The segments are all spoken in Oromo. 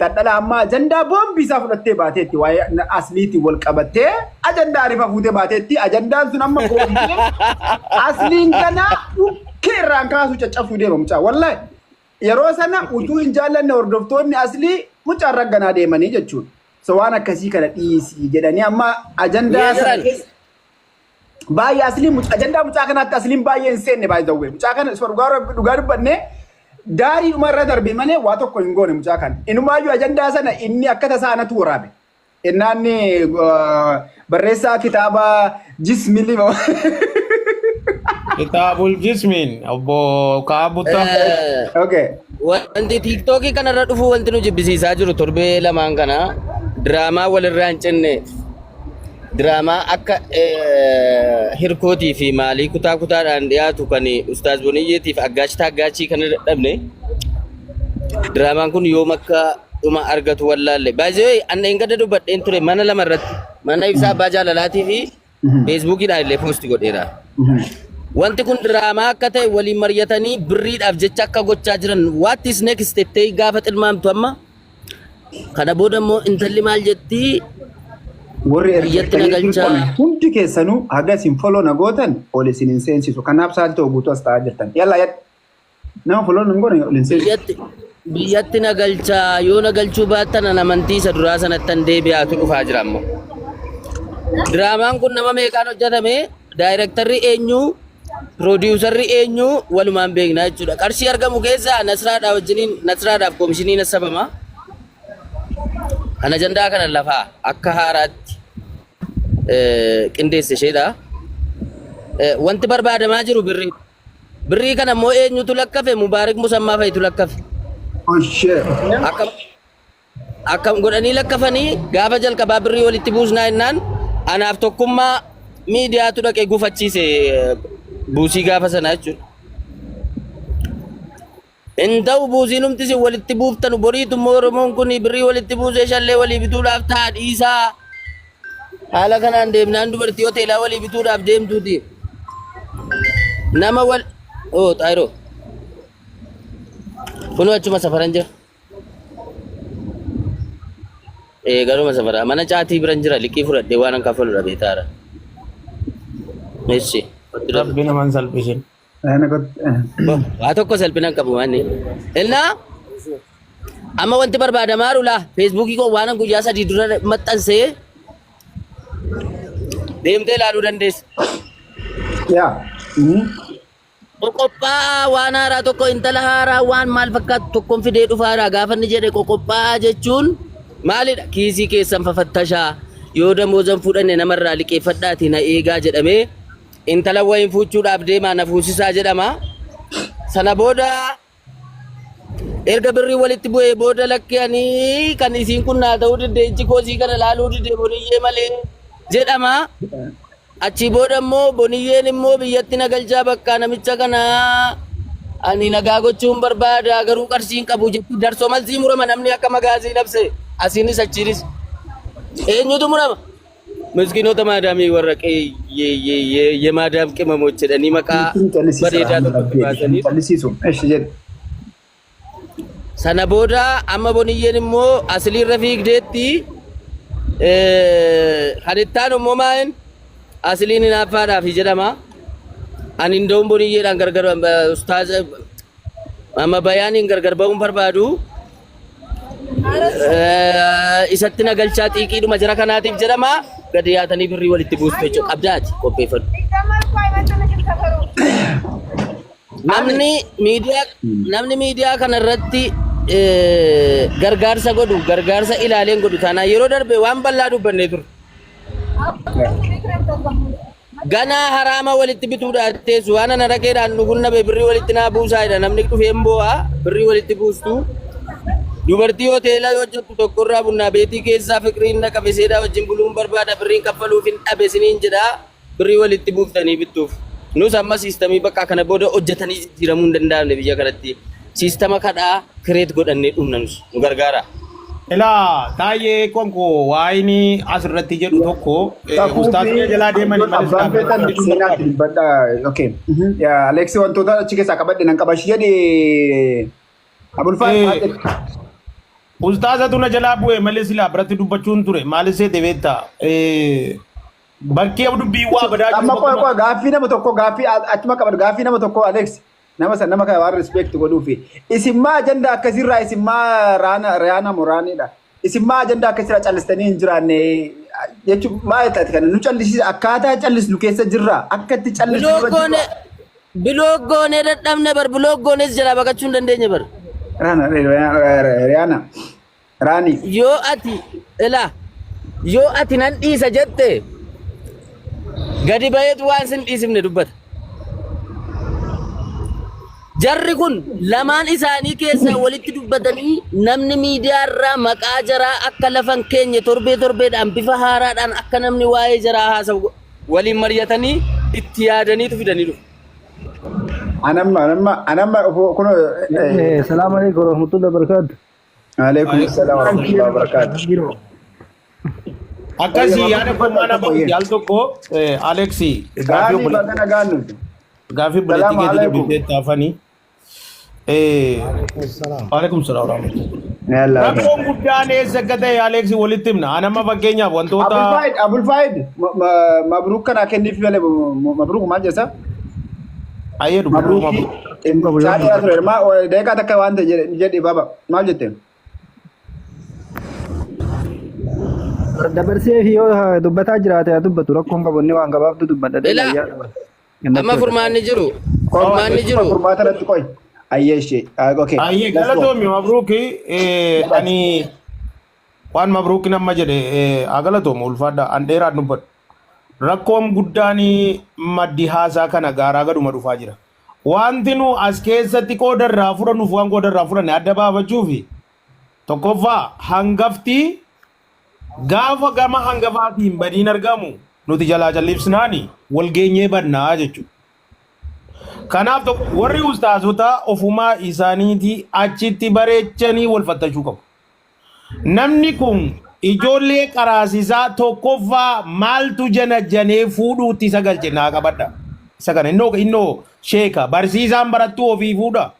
Tadhala amma ajandaa boombisaa fudhattee baateetti waa'ee asliitti wal qabattee ajandaa rifa fuutee baateetti ajandaan sun amma boombii asliin kana dhukkee irraan kaasuu caccabsuu deema mucaa wallahi yeroo sana utuu hin jaallanne hordoftoonni aslii mucaan ragganaa deemanii jechuudha. So waan akkasii kana dhiisii jedhanii amma ajandaa baay'ee asliin ajandaa mucaa kanaatti asliin baay'ee hin seenne baay'ee dawwee mucaa kana dhugaa dubbannee Dari umarra darbe malee waa tokko hin goone mucaa kan. Inumaayyuu ajandaa sana inni akka tasaanatu waraabe. Innaanni barreessaa kitaaba jismili. Kitaabul jismin obbo Kaabuta. Okay. Wanti TikTok kanarra dhufu wanti nu jibbisiisaa jiru torbee lamaan kana diraamaa walirraa hin cinne. Drama akka hirkootii fi maalii kutaadhaan dhiyaatu kan Ustaaz Boniyyeetiif aggaachii kan dhabne diraamaan kun yoom akka dhuma argatu wallaalle baay'ee anna hin gadda dubbadheen ture mana lama irratti mana ibsaa abbaa jaalalaatii fi feesbuukiidhaan illee poosti godheera. Wanti kun diraamaa akka ta'e waliin mari'atanii birriidhaaf jecha akka gochaa jiran what is next step ta'e gaafa tilmaamtu amma kana booda immoo intalli maal jettii warri hundi keessanuu haga isin follow nagootan ol isin hin seensisu kanaaf saalti oguutu as ta'aa jirtan yalla nama follow nan goone ol hin seensisu biyyatti nagalchaa yoo nagalchuu baattan amantii isa duraa sanattan deebi'aatu dhufaa jira ammoo diraamaan kun nama meeqaan hojjetame daayirektarri eenyu produuserri eenyu walumaan beeknaa jechuudha qarshii argamu keessaa Nasraadhaaf koomishiniin sabama kana ajandaa kana lafaa akka haaraatti qindeesse isheedha. Wanti barbaadamaa jiru birrii kana immoo eenyutu lakkafe Mubaarak Musammaa fa'itu lakkafe. Akkam godhanii lakkafanii gaafa jalqabaa birrii walitti buusnaa jennaan anaaf tokkummaa miidiyaatu dhaqee gufachiise buusii gaafa sanaa jechuudha. Indau buusiin humti si walitti buuftanu boriitu immoo Oromoon kun birrii walitti buusee shallee walii bituudhaaf ta'a dhiisaa. Haala kanaan deemnaan dubartii hoteelaa walii bituudhaaf deemtuuti. Nama wal xaayiroo. Kun achuma safaran jira. Garuma safara mana caatii biran jira liqii fudhadhee waan akka faludha beetaara. Meessi. Rabbi naman salphisin. Waa tokko salphina qabu wanni. Elnaa amma wanti barbaadamaa rula Facebookii koo waan guyyaa sadii dura maxxansee deemtee ilaaluu dandeessa. Yaa. Qoqqophii waan haaraa tokko intala haaraa waan maal fakkaatu tokkoon fidee dhufaadha gaafa inni jedhe qoqqophii jechuun maalidha kiisii keessan fafattashaa yoo damoozan fudhanne namarraa liqeeffadhaati na eegaa jedhamee intala wayin fuuchuudhaaf deemaa na fuusisaa jedhama. Sana booda erga birrii walitti bu'ee booda lakkanii kan isiin kun naa ta'uu didde ijji koosii kana laaluu didde boniyyee malee jedhama. Achi booda immoo boniyyeen immoo biyyatti nagalchaa bakka namicha kana ani nagaa gochuun barbaada garuu qarshiin qabu jechuun darsoo malsii murama namni akka magaazii labse asiinis achiinis eenyutu murama. Miskiinota maadaamii warra የማዳም ቅመሞች jedhanii maqaa bareedaa tokko baasanii sana booda amma boniyyeen immoo asliirra fiigdeetti kan ittaan immoo maa'in asliin hinaaffaadhaaf jedhama. Ani indoon boniyyeedhaan gargar ustaaz amma bayaaniin gargar ba'uun barbaadu isatti nagalchaa xiiqiidhuma jara kanaatiif jedhama. Gadi yaatanii birrii walitti buustu jechuudha. Abdaati qopheeffadhu. Namni miidiyaa kanarratti gargaarsa godhu gargaarsa ilaaleen godhu taanaan yeroo darbe waan bal'aa dubbannee ture. Ganaa haraama walitti bituudhaan teessu waan ana rakeedhaan dhugunna birrii walitti naa buusaadha namni dhufeen boo'a birrii walitti buustu. Dubartii hoteelaa hojjettu tokkorraa bunnaa beetii keessaa fikriin naqabe seedaa wajjin buluun barbaada birriin kaffaluuf hin dhabe siniin jedha birrii walitti buuftanii bittuuf. Nus amma siistamii bakka kana booda hojjetanii jijjiiramuu hin danda'amne biyya kanatti siistama kadhaa kireet godhannee dhumna nus nu gargaara. Ilaa taayee konko waayini asirratti jedhu tokko ustaazii jalaa deemanii malee. Okay. Aleksi wantoota achi keessaa qabadhe nan qabash jedhe Abulfaa. Ustaaza tuna jalaa bu'e malee silaa biratti dubbachuun ture maalisee deebiita. Bakkee dubbii waa badaa jiru. Amma koo gaaffii nama tokko gaaffii achuma qaban gaaffii nama tokko Alex nama san nama kan waan respect godhuufi. Isin maa ajanda akkasirraa isin maa Riyaana Moraanidha. Isin maa ajanda akkasirraa callistanii hin jiraanne jechuun maa ta'e kan nu callisiisa akkaataa callisnu keessa jirra akka itti callisnu. Biloogoonee dadhabne bar biloogoones jalaa baqachuu hin dandeenye bar. Riyaana Raani. Yoo ati nan dhiisa jette gadi bayeetu waan sin dhiisifne dubbata. Jarri kun lamaan isaanii keessaa walitti dubbatanii namni miidiyaa irraa maqaa jaraa akka lafan keenye torbeedhaan bifa haaraadhaan akka namni waa'ee jaraa haasa'u waliin mari'atanii itti yaadaniitu fidanii dhufu. Anamma kuno Assalamu alaikum warahmatullahi wabarakatuh. Alaikum assalam warahmatullahi wabarakatuh. Akkasii yaada fannaa yaal tokko Alexi gaafii buleetti keetii bibbee taafanii. Alaikum salaam warahmatullahi. Rakkoon guddaan eessa akka ta'e Alexi walitti himna. Anamma fakkeenyaaf wantoota. Abul Faid mabruuk kana kenniif malee mabruuk maal jeessa? Ayyadu mabruuk. Saani asirra ma deekaa takka waan ta'e jedhi baba maal jette? Dabarsee yoo dubbataa jiraate haa dubbatu rakkoon qabonne waan gabaabdu dubbadha. Amma furmaanni jiru. Furmaata irratti qoy. Ayyee ishee. Okay. Ayyee galatoomi mabruuki ani waan mabruuki nama jedhe galatoomu ulfaadha an dheeraan dubbadhu. Rakkoon guddaan maddi haasaa kana gaaraa gaduma dhufaa jira. Wanti nu as keessatti qoodarraa fudhannuuf waan qoodarraa fudhanne adda baafachuufi tokkoffaa hangaftii gaafa gama hangafaatiin badiin argamu nuti jalaa jallisnaani wal geenyee bannaa jechuudha. Kanaaf warri ustaazota ofumaa isaaniitii achitti bareechanii wal fattachuu qabu. Namni kun ijoollee qaraasisaa tokkoffaa maaltu janajjanee fuudhuutti isa galche naa qabadha. Isa kana innoo sheeka barsiisaan barattuu ofii fuudha.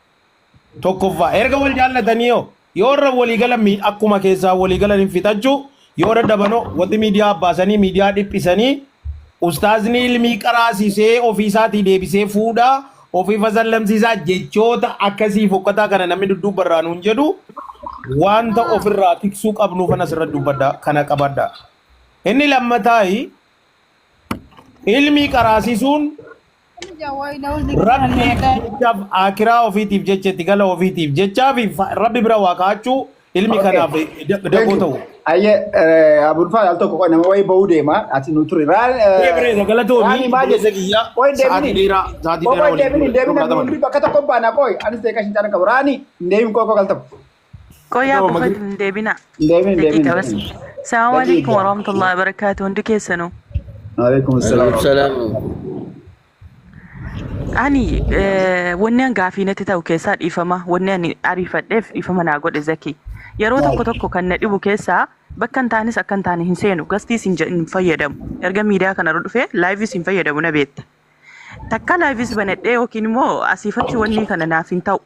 Tokkoffaa erga wal jaallatanii yoo irra waliigalan akkuma keessaa waliigalan hin fixachuu yoo dadhabanoo wanti miidiyaa baasanii miidiyaa dhiphisanii ustaazni ilmii qaraasisee ofiisaatii deebisee fuudha ofii fasallamsiisaa jechoota akkasii fokkataa kana namni dudduubarraa nuun jedhu wanta ofirraa tiksuu qabnuuf asirra dubbadda kana qabadda. Inni lammataayi ilmii qaraasisuun rabbi jechaaf akiraa ofiitiif jecha itti gala ofiitiif jechaaf rabbi bira waa kaachuu ilmi kanaaf dagoo ta'u. Ayyee Abul Faid al tokko nama wayii bahuu deema ati nu ture. Raani galatoomi deemini bakka tokko baana qoy anis ta'e kashin taana qabu Raani deemin qoy galtamu. Koya Abul Faid deebina. Assalamu alaikum warahmatullahi wabarakatuh. Hundi keessanuu. Alaikum assalam. Ani wanni an gaafii natti ta'u keessaa dhiifama wanni ani ariifadheef dhiifama naa godhe Zaki. Yeroo tokko kan na dhibu keessaa bakka hin taanes akka hin taane hin seenu gastiis hin fayyadamu. Erga miidiyaa kana dhufe laayivis hin fayyadamu na beekta. Takka laayivis banadhee yookiin immoo asiifatti wanni kana naaf hin ta'u.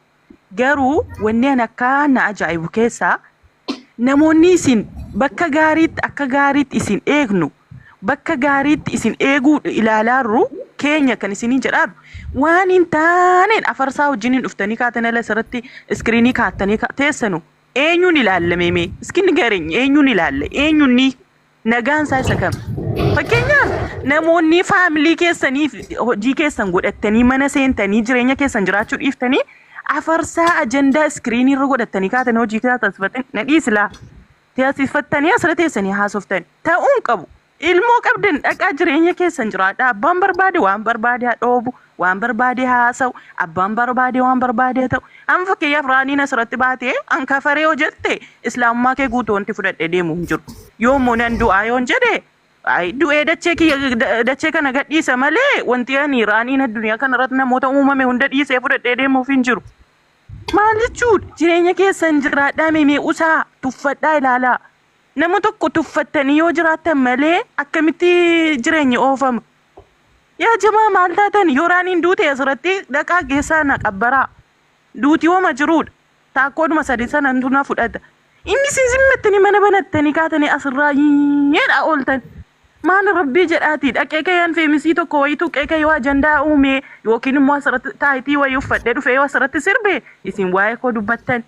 Garuu wanni an akka na ajaa'ibu keessaa namoonni isin bakka gaariitti akka gaariitti isin eegnu bakka gaariitti isin eeguu ilaalaarru keenya kan isinii jedhaadhu waan hin taaneen afarsaa wajjiniin dhuftanii kaatan ala sirratti iskiriinii kaatanii teessanu eenyuun ilaallame mee iskin gareenya eenyuun ilaalle eenyuun ni nagaan isaa isa kam fakkeenyaaf namoonni faamilii keessaniif hojii keessan godhattanii mana seentanii jireenya keessan jiraachuu dhiiftanii afarsaa ajandaa iskiriinii irra godhattanii kaatanii hojii taasifatan na dhiislaa taasifattanii asirra teessanii haasoftanii ta'uun qabu. Ilmoo qabdan dhaqaa jireenya keessan jiraadha. Abbaan barbaade waan barbaade haa dhoobu, waan barbaade haa haasa'u, abbaan barbaade waan barbaade ta'u. Amma fakkeenyaaf Raaniin asirratti baatee an kafaree yoo jette islaamummaa kee guutuu wanti fudhadhee deemu hin jiru. Yoommoo nan du'aa yoon jedhe du'ee dachee kana gadhiisa malee wanti ani Raaniin addunyaa kanarratti namoota uumame hunda dhiisee fudhadhee deemuuf hin jiru. Maal jechuudha jireenya keessan jiraadhaa mee usaa tuffadhaa ilaalaa. Nama tokko tuffattanii yoo jiraatan malee akkamitti jireenya oofama. Yaa jamaa maal taatan yoo Raaniin duute asirratti dhaqaa keessaa na qabbaraa. Duuti wooma jiruudha. Taakkoodhuma sadii sana na fudhata. Inni si zimmettanii mana banattanii kaatanii asirraa yeedha ooltan. Maal rabbii jedhaati dhaqee kayyaan feemisii tokko wayitu qeeqa yoo ajandaa uume yookiin immoo asirratti taayitii wayii uffadhee dhufee yoo asirratti sirbe isin waa'ee koo dubbattan.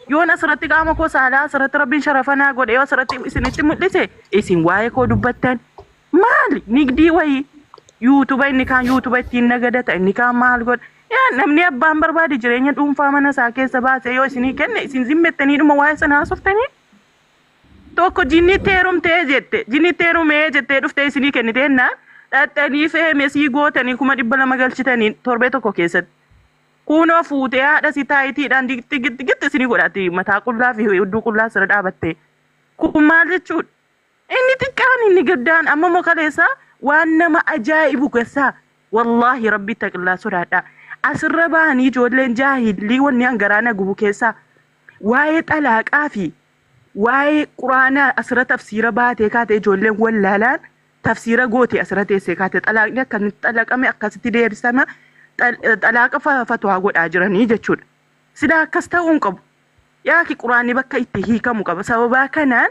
Yoon asirratti qaama koo saalaa asirratti rabbiin sharafanaa godhe yoo asirratti isinitti mul'ise isin waa'ee koo dubbattan. Maali nigdii wayii yuutuba inni kaan yuutuba ittiin nagadata inni kaan maal godha. Yaa namni abbaan barbaade jireenya dhuunfaa mana isaa keessa baasee yoo isinii kenne isin zimmettanii dhuma waa'ee sana haasoftanii. Tokko jinni teerumtee jette jinni teerumee jettee dhuftee isinii kenniteenna dhaxxanii feemesii gootanii 200 galchitanii torbee tokko keessatti. Kunoo fuutee haadha si taayitiidhaan gitti isinii godhatti mataa qullaa fi hudduu qullaa sirra dhaabatte. Kun maal jechuudha? Inni xiqqaan inni guddaan amma mokaleessa waan nama ajaa'ibu keessaa wallaahi rabbi taqillaa sodaadha. Asirra bahanii ijoolleen jaahillii wanni hangaraana gubu keessaa waa'ee xalaaqaa fi waa'ee quraanaa asirra tafsiira baatee kaate ijoolleen wallaalaan tafsiira goote asirra teessee kaate xalaaqni akkamitti xalaqame akkasitti deebisama xalaaqa fatwaa godhaa jiranii jechuudha. Sidaa akkas ta'uu hin qabu. Yaaki quraanni bakka itti hiikamu qaba. Sababaa kanaan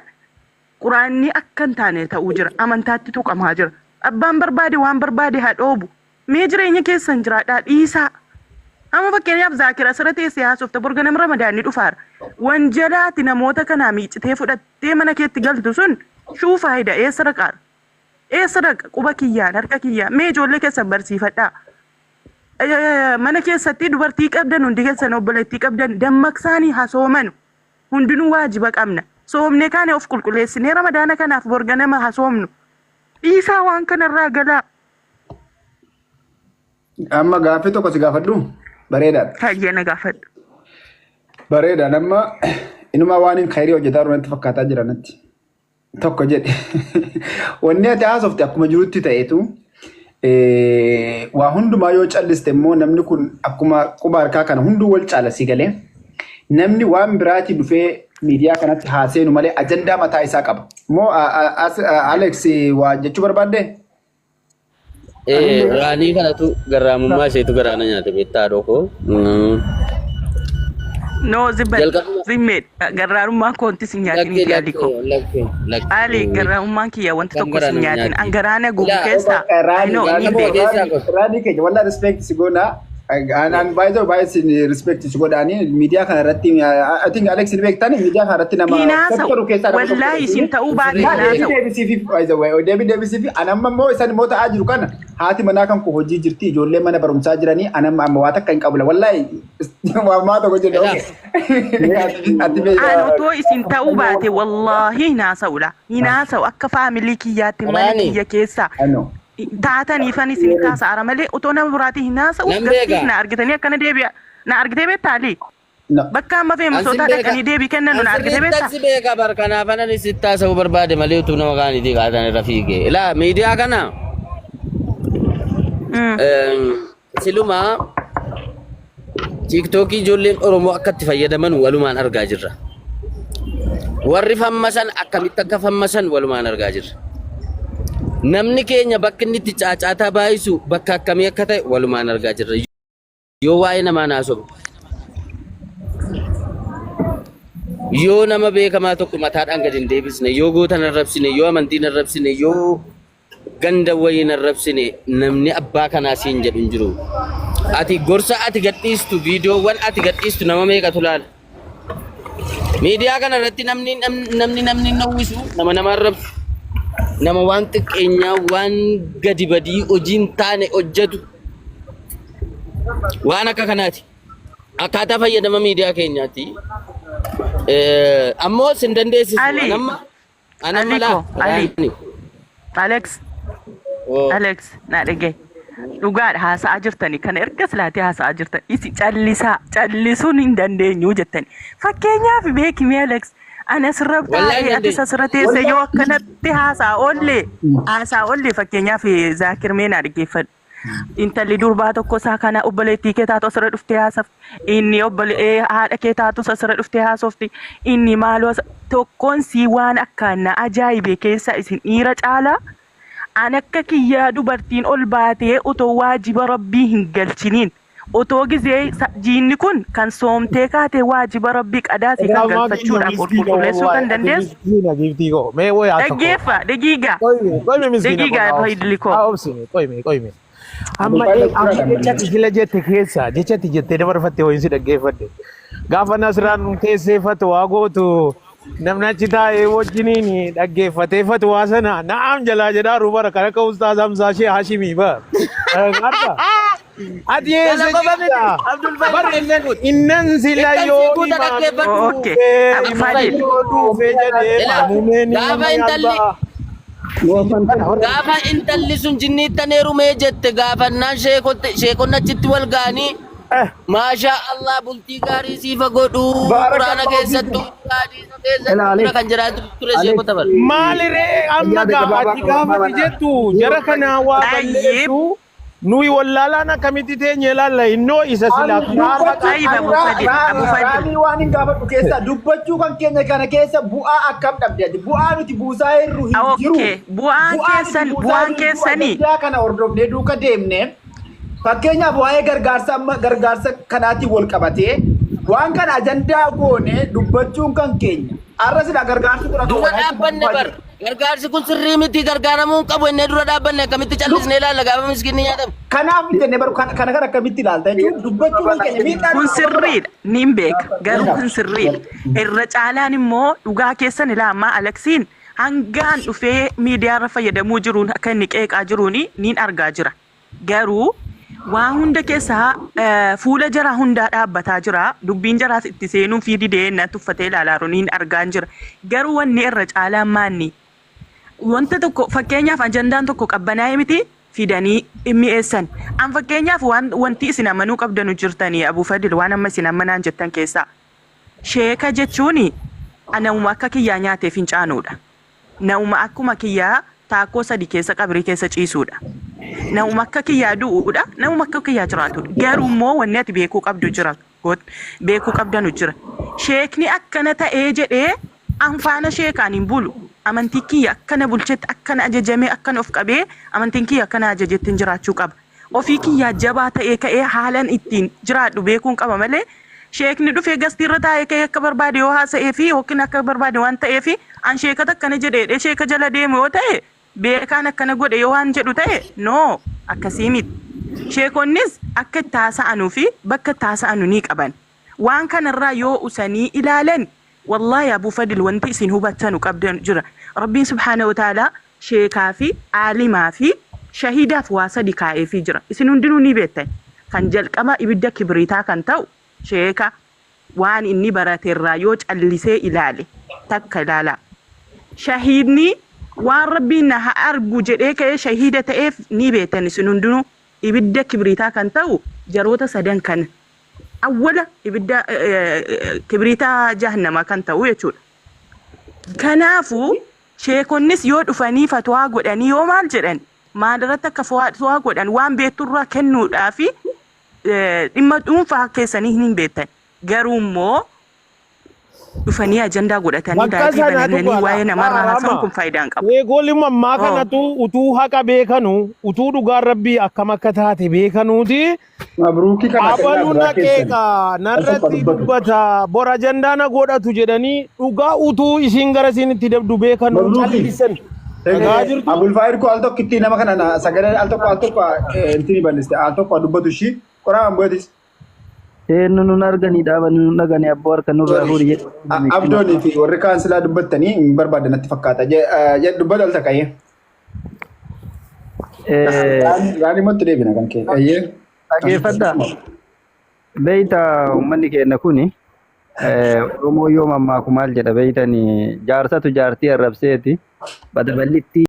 quraanni akka hin taane ta'uu jira. Amantaatti tuqamaa jira. Abbaan barbaade waan barbaade haa dhoobu. Mee jireenya keessan jiraadhaa dhiisaa. Amma fakkeenyaaf Zaakira asirra teessee haasofte borganam Ramadaanni dhufaara. Wanjalaati namoota kanaa miicitee fudhattee mana keetti galtu sun shuu faayida eessa dhaqaara? Eessa dhaqa? Quba kiyyaan harka kiyyaan mee ijoollee keessan barsiifadhaa. Mana keessatti dubartii qabdan hundi keessan obboleettii qabdan dammaqsaanii hasoomanu hundinuu waajiba qabna. Soomnee kaane of qulqulleessinee Ramadaana kanaaf borganama hasoomnu. Dhiisaa waan kanarraa galaa. Amma gaaffii tokko si gaafadhu. Bareedaadha. Hayyana gaafadhu. Bareeda nama inuma waan hin khayrii hojjetaa jiru fakkaataa jira natti. Tokko jedhe. Wanni ati haasofte akkuma jirutti ta'etu waa hundumaa yoo calliste immoo namni kun akkuma quba harkaa kana hunduu wal caala si galee namni waan biraatii dhufee miidiyaa kanatti haaseenu malee ajandaa mataa isaa qaba. Moo Alex waa jechuu barbaadde? Raanii kanatu garraamummaa isheetu garaana nyaate beektaa dhoko. No zimmed garraarummaan koonti si nyaatin yaali ko. Ali garraarummaan kiyya wanti tokko si nyaatin an garaana gubu keessa. Raanii keenya walla respect si goona. And by the way, respect is good. Media can writing. I think Alex Bektani media can writing. Wallahi sinta uba by the way, David Davis anamma mo isan mota ajru kana hati manakan ko hoji jirti jolle mana barumsa jirani anamma wata kan qabla wallahi ma to goje ano to isinta uba te wallahi nasaula inasa akka family kiyati mali kiya kessa taatanii fani isin kaasaara malee utoo nama biraatii hin haasa'u gaskiis na argitanii akkana deebi'a na argitee beektaa lii bakka amma feemsootaa dhaqanii deebii kennan na argitee beektaa. Intalli beeka barkanaaf anan isitti haasa'uu barbaade malee utuu nama kaaniitii kaatan irra fiige ilaa miidiyaa kana siluma tiiktookii ijoolleen Oromoo akkatti fayyadaman walumaan argaa jirra. Warri fammasan akkamitti akka fammasan walumaan argaa jirra. Namni keenya bakka inni itti caacaataa baayisu bakka akkamii akka ta'e walumaan argaa jirra. Yoo waa'ee namaa naasobu yoo nama beekamaa tokko mataadhaan gadi hin deebisne yoo gootan arrabsine yoo amantiin arrabsine yoo ganda wayiin arrabsine namni abbaa kanaa siin jedhu hin jiru. Ati gorsa ati gadhiistu viidiyoowwan ati gadhiistu nama meeqatu laala. Miidiyaa kana irratti namni nawwisu nama arrabsu. Nama waan xiqqeenyaa waan gadi badii hojiin taane hojjetu waan akka kanaati. Akkaataa fayyadama miidiyaa keenyaati. Ammoo sin dandeessisu anamma laa. Alex na dhagee dhugaadha haasa'aa jirtanii kana erga silaatee haasa'aa jirtan isi callisuun hin dandeenyu jettani. Fakkeenyaaf beekimi Alex. Ana sirrabtaa ati sasirratee yoo akkanatti haasaa olle fakkeenyaaf Zaakir Meenaa dhaggeeffadhu. Intalli durbaa tokko isaa kana obboleettii kee taatu asirra dhuftee haasofti. Inni haadha kee taatu asirra dhuftee haasofti. Inni maaloo tokkoon sii waan akkaan ajaa'ibee keessa isin dhiira caalaa. An akka kiyyaa dubartiin ol baatee utoo waajiba rabbii hin galchiniin otoo gizee jiinni kun kan soomtee kaatee waajiba rabbii qadaasii kan galfachuudhaaf qulqulleessuu kan dandeessu. Dhaggeeffa dagiigaa. Dagiigaa fayyidlikoo. Qoyme. Amma jechatti jila jette keessa jechatti jettee dabarfatte ho'iinsi dhaggeeffadde. Gaafa Nasraan teessee fatwaa gootu namni achi taa'ee wajjiniin dhaggeeffatee fatwaa sana na'am jalaa jedhaa rubara kan akka Ustaaz Hamzaa Shee Hashimii ba. Ati eessa jirta? Innan sila yoo gaafa intalli sun jinniittaneeru mee jette gaafannaan sheekonni achitti wal ga'anii maasha Allah bultii gaarii siifa godhu quraana keessattuu kan jiraatu ture sheekota bar maaliree amma gaafatti gaafatti jettu jara kana waa balleessu nuyi wallaalaan akkamitti teenye ilaalla innoo isa silaa Raanii waan hin gaafadhu keessa dubbachuu kan keenya kana keessa bu'aa akkam dhabde bu'aa nuti buusaa irru hin jiru. Bu'aan keessanii kana hordofnee duuka deemne fakkeenyaaf waa'ee gargaarsa kanaatiin wal qabatee waan kana ajandaa goone dubbachuun kan keenya arra sila gargaarsi dura dura dhaabbanne bar gargaarsi kun sirrii miti gargaaramuu qabu inni dura dhaabbanne akkamitti callisnee ilaalla gaafa miskiinni nyaatamu. Kanaaf jennee baru kana akkamitti ilaalta jechuun dubbachuu kan keenya miidhaa kun sirriidha niin beeka garuu kun sirriidha irra caalaan immoo dhugaa keessan ilaamaa Aleksiin hangaan dhufee miidiyaarra fayyadamuu jiruun akka inni qeeqaa jiruun niin argaa jira garuu waan hunda keessaa fuula jaraa hundaa dhaabbataa jira dubbiin jaraas itti seenuu fi dideenna tuffatee ilaalaa niin argaa jira garuu wanni irra caalaan maanni wanta tokko fakkeenyaaf ajandaan tokko qabbanaa'e miti fidanii mi'eessan an fakkeenyaaf wanti isin amanuu qabdanu jirtanii Abuu Fadil waan amma isin amanaan jettan keessaa sheeka jechuun namuma akka kiyyaa nyaatee fincaanuudha namuma akkuma kiyyaa taakkoo sadi keessa qabrii keessa ciisuudha namuma akka kiyyaa du'uudha namuma akka kiyyaa jiraatudha garuu immoo wanni ati beekuu qabdu jira beekuu qabdanu jira sheekni akkana ta'ee jedhee anfaana sheekaan hin bulu amantii kiyya akkana bulchetti akkana ajajamee akkana of qabee amantiin kiyya akkana ajajettiin jiraachuu qaba ofii kiyyaa jabaa ta'ee ka'ee haalan ittiin jiraadhu beekuun qaba malee sheekni dhufee gastiirra taa'ee ka'ee akka barbaade yoo haasa'ee fi yookiin akka barbaade waan ta'eef an sheekata akkana jedhee sheeka jala deemu yoo ta'e beekaan akkana godhe yoo waan jedhu ta'e noo akkasii miti sheekonnis akka itti haasa'anuu fi bakka itti haasa'anu ni qaban waan kanarraa yoo usanii ilaalan wallahi Abuu Fadil wanti isin hubattanu qabdan jira rabbiin subhaanahu wa ta'ala sheekaa fi aalimaa fi shahiidaaf waa sadi kaa'eefii jira isin hundinuu ni beektan kan jalqaba ibidda kibriitaa kan ta'u sheeka waan inni barateerraa yoo callisee ilaale takka ilaala shahiidni waan rabbiin na argu jedhee ka'ee shahiida ta'eef ni beektan isin hundinuu ibidda kibriitaa kan ta'u jaroota sadan kana awwala ibidda kibriitaa jahannama kan ta'u jechuudha. Kanaafuu sheekonnis yoo dhufanii fatwaa godhanii yoo maal jedhan maalirratti akka fatwaa godhan waan beekturraa kennuudhaaf dhimma dhuunfaa keessanii hin beektan garuu immoo dhufanii ajandaa godhatanii daadii bananii waa'ee namarraa haasa'uun kun faayidaa hin qabu. Eegoolli mammaa kanatu utuu haqa beekanu utuu dhugaan rabbii akkam akka taate beekanuuti. Mabruuki kana abaluu naqeeqa narratti dubbata bor ajandaa na godhatu jedhanii dhugaa utuu isin gara isinitti dabdu beekanu callisan. Abul Fahir ko al tokko itti nama kana sagalee al tokko intini baliste al tokko dubbatu shi qoraan bu'atis. nun arganii dhaaban nun dhaganii abboo harka nurraa fuudhi jedhu. Abdoonii fi warri kaan silaa dubbattanii hin barbaadan natti fakkaata. Dubbata al taqayyee. Raanii motti deebina kan kee. Dhageeffadhaa. Beeyta uummanni keenya kuni Oromoo yoo mammaaku maal jedha beeytanii jaarsatu jaartii arrabseeti badaballitti